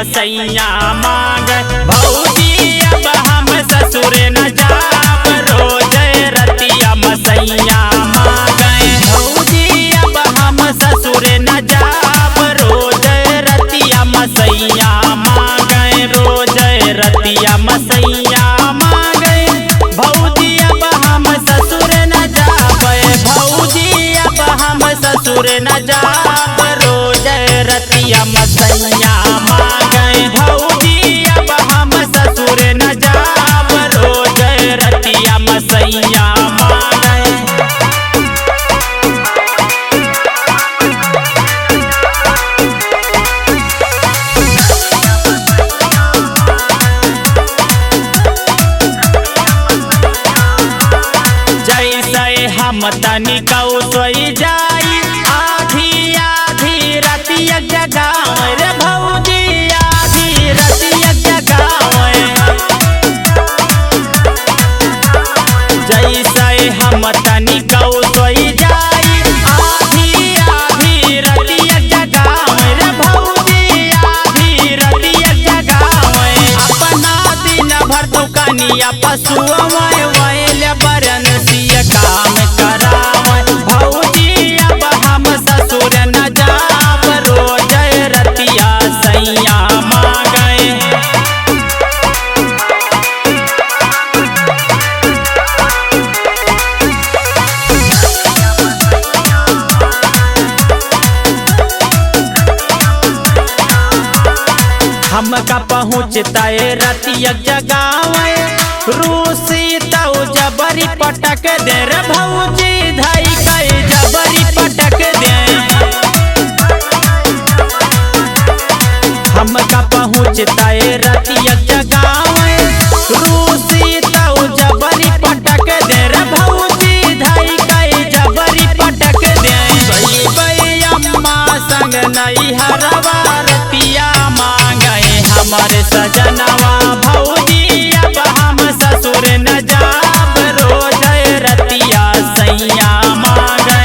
सैया मांगे भौजी अब हम ससुर न जाब रोज रतिया सैया मांगे भौजी अब हम ससुर न जाब रोज रतिया सैया मांगे रोज रतिया सैया मांगे भौजी अब हम ससुर न जाब भौजी अब हम ससुर न जाब रोज रतिया सैया मांगे भौजी अब हम ससुर न जाब रोज रतिया सैया मांगे। जैसे हम तनिकौ सोई जाई आधी आधी रतिया जगाव रे भौजी आधी रतिया जगाव जैसे हम तनिकौ सोई जाई आधी आधी रतिया जगाव रे भौजी आधी रतिया जगाव अपना दिन भर दुकानिया पशुआ वैल बरन सिय काम कराव भौजी अब हम ससुर न जाब रोज रतिया सैया मांगे। हमका पहुँचता रतिया जगावे रूसी तौ जबरी पटक दे रे भौजी धई के जबरी पटक दे हमका पहुँचता रतिया जगावे रूसी तौ जबरी पटक दे रे भौजी धई के जबरी पटक दे अम्मा संग नहीं हरवा रतिया मांगे हमारे सजनवा भौजी अब हम ससुर न जाब रोज रतिया सैया मांगे।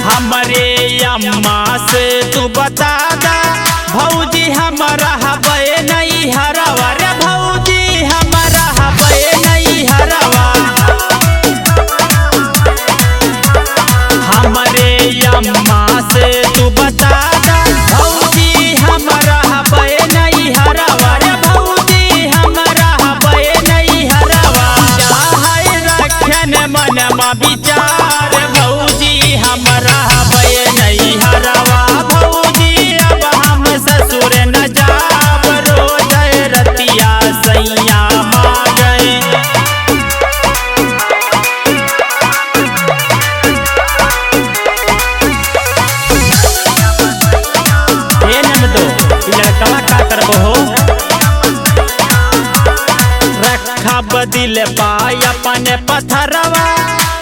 हमरे अम्मा से तू बता दा भौजी हमारा हबे नहीं हरवा रे भौजी हमारा हबे नहीं हरवा हमरे अम्मा से तू बता दा भौजी हमारा हबे नहीं हरवा रे भौजी हमारा हबे नहीं हरवा चाहे रखन मन में विचार भौजी हमारा हबे नहीं हरवा भौजी अब हम ससुर न जाब रोज रतिया सैया मांगे। हे नंदो लड़कवा का करबो हो रखा बदिल पाई अपन पत्थरवा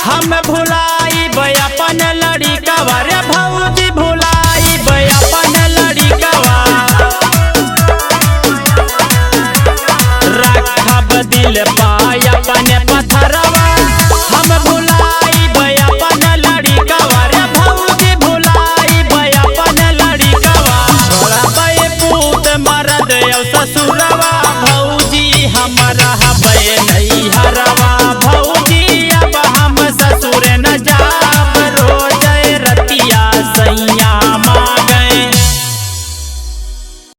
हम भुलाई अपन लड़िकवा रे भौजी भुलाई अपन लड़िकवा रखब दिल पाई अपन पत्थरवा हम भुलाई अपन लड़िकवा रे भौजी भुलाई अपन लड़िकवा छोड़बै पूत मरद ससुरवा भौजी हमारा हबे नहीं हरा